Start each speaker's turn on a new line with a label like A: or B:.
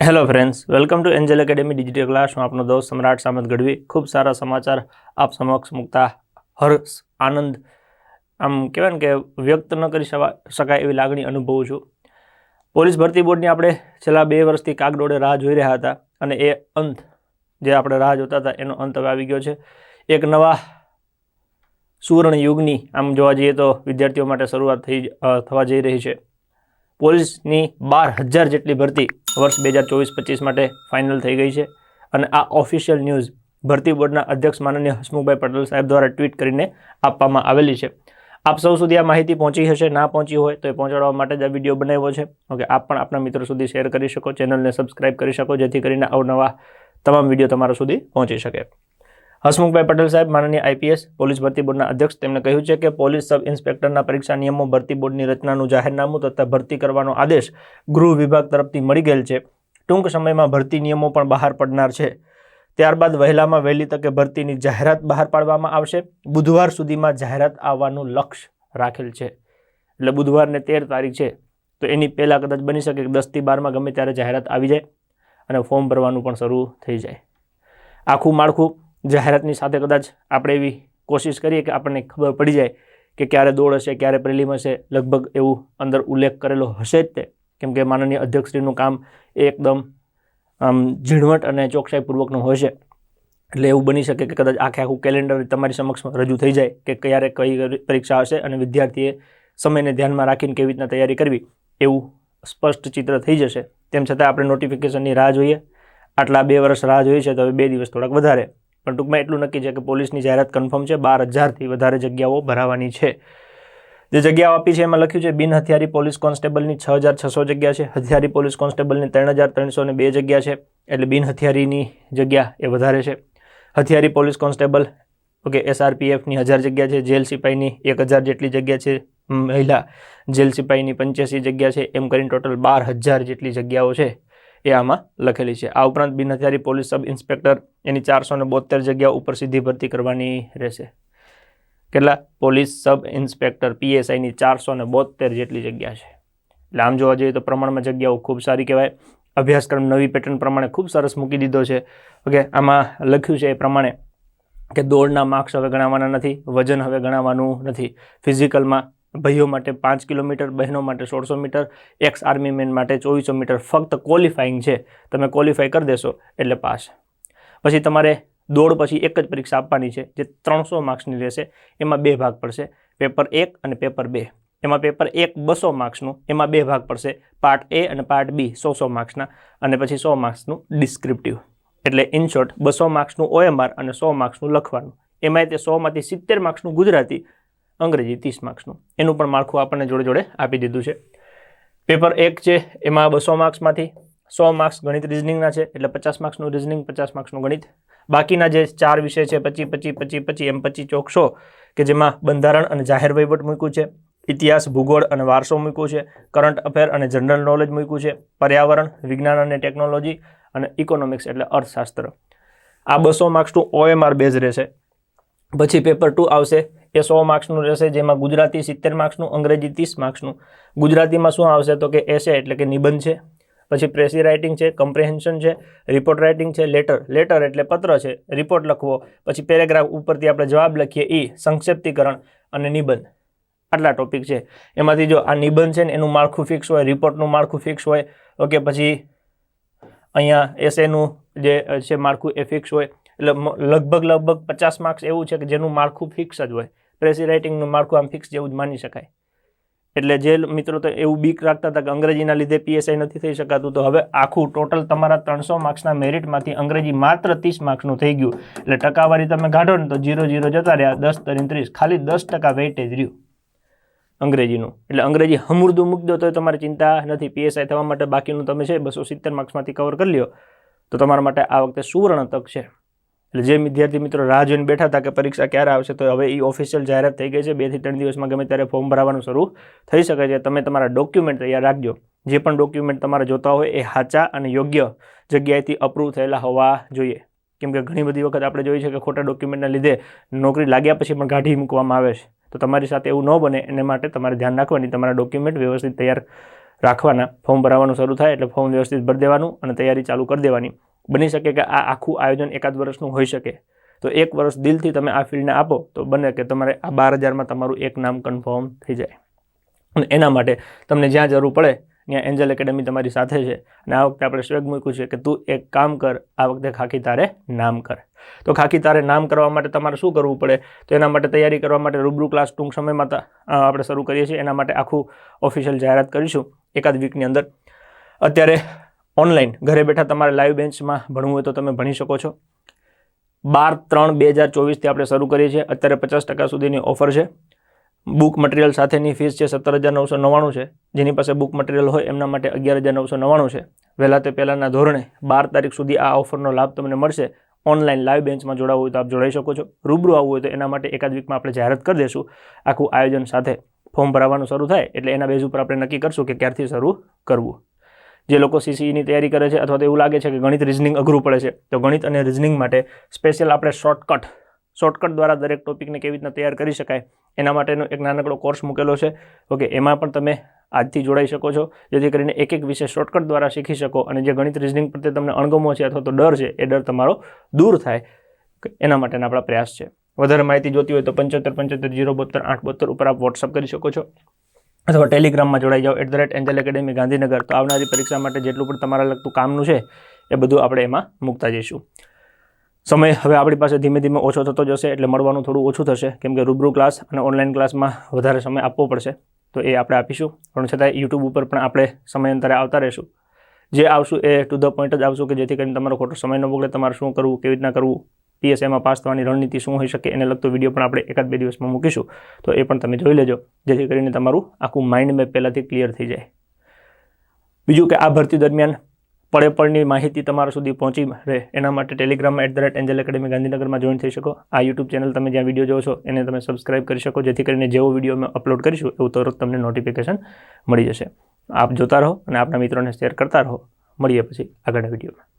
A: Hello friends, welcome to Angel academy digital class. હું આપનો દોસ્ત સમ્રાટ સામંત ગઢવી. ખૂબ સારા સમાચાર આપ સમક્ષ મૂકતા હર્ષ, આનંદ, આમ કહેવાય ને કે વ્યક્ત ન કરી શકાય એવી લાગણી અનુભવું છું. પોલીસ ભરતી બોર્ડની આપણે છેલ્લા 2 વર્ષથી કાગડોળે રાહ જોઈ રહ્યા હતા અને એ અંત જે આપણે રાહ જોતા હતા એનો અંત હવે આવી ગયો છે. એક નવા સુવર્ણ યુગની આમ જોવા જઈએ તો વિદ્યાર્થીઓ માટે શરૂઆત થવા જઈ રહી છે. પોલીસની 12,000 જેટલી ભરતી વર્ષ 2024-25 માટે ફાઇનલ થઈ ગઈ છે અને આ ઓફિશિયલ ન્યૂઝ ભરતી બોર્ડના અધ્યક્ષ માનનીય હસમુખભાઈ પટેલ સાહેબ દ્વારા ટ્વીટ કરીને આપવામાં આવેલી છે. આપ સૌ સુધી આ માહિતી પહોંચી હશે, ના પહોંચી હોય તો એ પહોંચાડવા માટે જ આ વિડીયો બનાવ્યો છે. ઓકે, આપ પણ આપણા મિત્રો સુધી શેર કરી શકો, ચેનલને સબસ્ક્રાઇબ કરી શકો, જેથી કરીને અવનવા તમામ વિડીયો તમારા સુધી પહોંચી શકે. હસમુખભાઈ પટેલ સાહેબ માનનીય આઈપીએસ પોલીસ ભરતી બોર્ડના અધ્યક્ષ, તેમણે કહ્યું છે કે પોલીસ સબ ઇન્સ્પેક્ટરના પરીક્ષા નિયમો ભરતી બોર્ડની રચનાનું જાહેરનામું તથા ભરતી કરવાનો આદેશ ગૃહ વિભાગ તરફથી મળી ગયેલ છે. ટૂંક સમયમાં ભરતી નિયમો પણ બહાર પડનાર છે. ત્યારબાદ વહેલામાં વહેલી તકે ભરતીની જાહેરાત બહાર પાડવામાં આવશે. બુધવાર સુધીમાં જાહેરાત આવવાનું લક્ષ્ય રાખેલ છે. એટલે બુધવારને 13 તારીખ છે, તો એની પહેલાં કદાચ બની શકે કે 10 થી 12માં ગમે ત્યારે જાહેરાત આવી જાય અને ફોર્મ ભરવાનું પણ શરૂ થઈ જાય. આખું માળખું જાહેરાતની સાથે કદાચ આપણે એવી કોશિશ કરીએ કે આપણને ખબર પડી જાય કે ક્યારે દોડ હશે, ક્યારે પ્રિલિમ હશે. લગભગ એવું અંદર ઉલ્લેખ કરેલો હશે જ તે, કેમ કે માનનીય અધ્યક્ષશ્રીનું કામ એ એકદમ ઝીણવટ અને ચોકસાઈપૂર્વકનું હોય છે. એટલે એવું બની શકે કે કદાચ આખું કેલેન્ડર તમારી સમક્ષ રજૂ થઈ જાય કે ક્યારે કઈ પરીક્ષા હશે અને વિદ્યાર્થીએ સમયને ધ્યાનમાં રાખીને કેવી રીતના તૈયારી કરવી એવું સ્પષ્ટ ચિત્ર થઈ જશે. તેમ છતાં આપણે નોટિફિકેશનની રાહ જોઈએ. આટલા 2 વર્ષ રાહ જોઈ છે, તો હવે 2 દિવસ થોડાક વધારે, પણ ટૂંકમાં એટલું નક્કી છે કે પોલીસની જાહેરાત કન્ફર્મ છે. 12,000થી વધારે જગ્યાઓ ભરાવાની છે. જે જગ્યાઓ આપી છે એમાં લખ્યું છે બિન હથિયારી પોલીસ કોન્સ્ટેબલની 6,600 જગ્યા છે, હથિયારી પોલીસ કોન્સ્ટેબલની 3,302 જગ્યા છે. એટલે બિન હથિયારીની જગ્યા એ વધારે છે. હથિયારી પોલીસ કોન્સ્ટેબલ SRPFની 1000 જગ્યા છે. જેલ સિપાહીની 1,000 જેટલી જગ્યા છે. મહિલા જેલ સિપાહીની 85 જગ્યા છે. એમ કરીને ટોટલ 12,000 જેટલી જગ્યાઓ છે એ આમાં લખેલી છે. આ ઉપરાંત બિન હથિયારી પોલીસ સબ ઇન્સ્પેક્ટર એની 472 જગ્યા ઉપર સીધી ભરતી કરવાની રહેશે. કેટલા? પોલીસ સબ ઇન્સ્પેક્ટર PSIની 472 જેટલી જગ્યા છે. એટલે આમ જોવા જઈએ તો પ્રમાણમાં જગ્યાઓ ખૂબ સારી કહેવાય. અભ્યાસક્રમ નવી પેટર્ન પ્રમાણે ખૂબ સરસ મૂકી દીધો છે. ઓકે, આમાં લખ્યું છે એ પ્રમાણે કે દોડના માર્ક્સ હવે ગણાવવાના નથી, વજન હવે ગણાવવાનું નથી. ફિઝિકલમાં ભાઈઓ માટે 5 કિલોમીટર, બહેનો માટે 1600 મીટર, એક્સ આર્મી મેન માટે 2400 મીટર. ફક્ત ક્વોલિફાઈંગ છે, તમે ક્વોલિફાઈ કરી દેશો એટલે પાસ. પછી તમારે દોડ પછી એક જ પરીક્ષા આપવાની છે જે 300 માર્ક્સની રહેશે. એમાં 2 ભાગ પડશે, પેપર 1 અને પેપર 2. એમાં પેપર 1 200 માર્ક્સનું, એમાં 2 ભાગ પડશે, પાર્ટ A અને પાર્ટ B 100 માર્ક્સના, અને પછી 100 માર્ક્સનું ડિસ્ક્રિપ્ટિવ. એટલે ઇન શોર્ટ 200 માર્ક્સનું OMR અને 100 માર્ક્સનું લખવાનું. એમાં તે 100માંથી 70 માર્ક્સનું ગુજરાતી, અંગ્રેજી 30 માર્ક્સનું. એનું પણ માળખું આપણને જોડે જોડે આપી દીધું છે. પેપર 1 છે એમાં 200 માર્ક્સમાંથી 100 માર્ક્સ ગણિત રિઝનિંગના છે, એટલે 50 માર્ક્સનું રિઝનિંગ, 50 માર્ક્સનું ગણિત. બાકીના જે 4 વિષય છે 25 25 25 એમ 25 ચોક 100, કે જેમાં બંધારણ અને જાહેર વહીવટ મૂક્યું છે, ઇતિહાસ, ભૂગોળ અને વારસો મૂક્યું છે, કરંટ અફેર અને જનરલ નોલેજ મૂક્યું છે, પર્યાવરણ, વિજ્ઞાન અને ટેકનોલોજી અને ઇકોનોમિક્સ એટલે અર્થશાસ્ત્ર. આ 200 માર્ક્સનું OMR બેઝ રહેશે. પછી પેપર 2 આવશે, એ 100 માર્ક્સનું રહેશે, જેમાં ગુજરાતી 70 માર્ક્સનું, અંગ્રેજી 30 માર્ક્સનું. ગુજરાતીમાં શું આવશે તો કે એસે એટલે કે નિબંધ છે, પછી પ્રેસી રાઇટિંગ છે, કમ્પ્રેહેન્શન છે, રિપોર્ટ રાઇટિંગ છે, લેટર એટલે પત્ર છે, રિપોર્ટ લખવો, પછી પેરેગ્રાફ ઉપરથી આપણે જવાબ લખીએ એ, સંક્ષિપ્તીકરણ અને નિબંધ. આટલા ટોપિક છે. એમાંથી જો આ નિબંધ છે ને એનું માળખું ફિક્સ હોય, રિપોર્ટનું માળખું ફિક્સ હોય, ઓકે, પછી અહીંયા એસેનું જે છે માળખું એ ફિક્સ હોય. એટલે લગભગ 50 માર્ક્સ એવું છે કે જેનું માળખું ફિક્સ જ હોય. પ્રેસી રાઇટિંગનું માળખું આમ ફિક્સ જેવું જ માની શકાય. એટલે જે મિત્રો તો એવું બીક રાખતા હતા કે અંગ્રેજીના લીધે PSI નથી થઈ શકાતું, તો હવે આખું ટોટલ તમારા 300 માર્ક્સના મેરિટમાંથી અંગ્રેજી માત્ર 30 માર્ક્સનું થઈ ગયું. એટલે ટકાવારી તમે કાઢો ને તો 0 જતા રહ્યા, 10 તરીને 30, ખાલી 10% વેઇટેજ રહ્યું અંગ્રેજીનું. એટલે અંગ્રેજી હમુરદું મૂકી દો તો તમારે ચિંતા નથી. PSI થવા માટે બાકીનું તમે છે 270 માર્ક્સમાંથી કવર કરી લ્યો તો તમારા માટે આ વખતે સુવર્ણ તક છે. એટલે જે વિદ્યાર્થી મિત્રો રાહ જોઈને બેઠા હતા કે પરીક્ષા ક્યારે આવશે, તો હવે એ ઓફિશિયલ જાહેરાત થઈ ગઈ છે. 2 થી 3 દિવસમાં ગમે ત્યારે ફોર્મ ભરાવાનું શરૂ થઈ શકે છે. તમે તમારા ડોક્યુમેન્ટ તૈયાર રાખજો. જે પણ ડોક્યુમેન્ટ તમારે જોતા હોય એ સાચા અને યોગ્ય જગ્યાએથી અપ્રૂવ થયેલા હોવા જોઈએ. કેમ કે ઘણી બધી વખત આપણે જોઈએ છે કે ખોટા ડોક્યુમેન્ટના લીધે નોકરી લાગ્યા પછી પણ કાઢી મૂકવામાં આવે છે. તો તમારી સાથે એવું ન બને એને માટે તમારે ધ્યાન રાખવાની, તમારા ડોક્યુમેન્ટ વ્યવસ્થિત તૈયાર રાખવાના. ફોર્મ ભરાવાનું શરૂ થાય એટલે ફોર્મ વ્યવસ્થિત ભરી દેવાનું અને તૈયારી ચાલુ કરી દેવાની. બની શકે કે આ આખું આયોજન એકાદ વર્ષનું હોઈ શકે, તો 1 વર્ષ દિલથી તમે આ ફિલ્ડને આપો તો બને કે તમારે આ 12,000માં તમારું એક નામ કન્ફર્મ થઈ જાય. અને એના માટે તમને જ્યાં જરૂર પડે ત્યાં એન્જલ એકેડેમી તમારી સાથે છે. અને આ વખતે આપણે સ્વેગ મૂક્યું છે કે તું એક કામ કર, આ વખતે ખાખી તારે નામ કર. તો ખાખી તારે નામ કરવા માટે તમારે શું કરવું પડે? તો એના માટે તૈયારી કરવા માટે રૂબરૂ ક્લાસ ટૂંક સમયમાં આપણે શરૂ કરીએ છીએ. એના માટે આખું ઓફિશિયલ જાહેરાત કરીશું એકાદ વીકની અંદર. અત્યારે ઓનલાઈન ઘરે બેઠા તમારે લાઈવ બેન્ચમાં ભણવું હોય તો તમે ભણી શકો છો. 12/3/2024થી આપણે શરૂ કરીએ છીએ. અત્યારે 50% સુધીની ઓફર છે. બુક મટીરિયલ સાથેની ફીસ છે 17,999 છે. જેની પાસે બુક મટીરિયલ હોય એમના માટે 11,999 છે. વહેલા તે પહેલાંના ધોરણે 12 તારીખ સુધી આ ઓફરનો લાભ તમને મળશે. ઓનલાઈન લાઈવ બેન્ચમાં જોડાવવું હોય તો આપ જોડાઈ શકો છો. રૂબરૂ આવવું હોય તો એના માટે એકાદ વીકમાં આપણે જાહેરાત કરી દઈશું આખું આયોજન સાથે. ફોર્મ ભરાવાનું શરૂ થાય એટલે એના બેઝ ઉપર આપણે નક્કી કરશું કે ક્યારથી શરૂ કરવું. જે લોકો CCEની તૈયારી કરે છે અથવા તો એવું લાગે છે કે ગણિત રિઝનિંગ અઘરું પડે છે, તો ગણિત અને રિઝનિંગ માટે સ્પેશિયલ આપણે શોર્ટકટ દ્વારા દરેક ટોપિકને કેવી રીતના તૈયાર કરી શકાય એના માટેનો એક નાનકડો કોર્સ મૂકેલો છે. ઓકે, એમાં પણ તમે આજથી જોડાઈ શકો છો, જેથી કરીને એક વિષય શોર્ટકટ દ્વારા શીખી શકો અને જે ગણિત રિઝનિંગ પ્રત્યે તમને અણગમો છે અથવા તો ડર છે એ ડર તમારો દૂર થાય. એના માટેના આપણા પ્રયાસ છે. વધારે માહિતી જોતી હોય તો 7575 072 872 ઉપર આપ વોટ્સઅપ કરી શકો છો અથવા ટેલિગ્રામમાં જોડાઈ જાઓ @એન્જલ એકેડેમી ગાંધીનગર. તો આવનારી પરીક્ષા માટે જેટલું પણ તમારા લગતું કામનું છે એ બધું આપણે એમાં મૂકતા જઈશું. સમય હવે આપણી પાસે ધીમે ધીમે ઓછો થતો જશે એટલે મળવાનું થોડું ઓછું થશે, કેમ કે રૂબરૂ ક્લાસ અને ઓનલાઈન ક્લાસમાં વધારે સમય આપવો પડશે. તો એ આપણે આપીશું, પણ છતાંય યુટ્યુબ ઉપર પણ આપણે સમયાંતરે આવતા રહીશું. જે આવશું એ ટુ ધ પોઈન્ટ જ આવશું કે જેથી કરીને તમારો ખોટો સમય ન બગડે. તમારે શું કરવું, કેવી રીતના કરવું, PSIમાં પાસ થવાની રણનીતિ શું હોઈ શકે એને લગતો વિડીયો પણ આપણે 1-2 દિવસમાં મૂકીશું. તો એ પણ તમે જોઈ લેજો, જેથી કરીને તમારું આખું માઇન્ડ મેપ પહેલાંથી ક્લિયર થઈ જાય. બીજું કે આ ભરતી દરમિયાન પડેપડની માહિતી તમારા સુધી પહોંચી રહે એના માટે ટેલિગ્રામમાં @એન્જલ એકેડેમી ગાંધીનગરમાં જોઈન થઈ શકો. આ યુટ્યુબ ચેનલ તમે જ્યાં વિડીયો જોવો છો એને તમે સબસ્ક્રાઇબ કરી શકો, જેથી કરીને જેવો વિડીયો અમે અપલોડ કરીશું એવું તરત તમને નોટિફિકેશન મળી જશે. આપ જોતા રહો અને આપના મિત્રોને શેર કરતા રહો. મળીએ પછી આગળના વિડીયોમાં.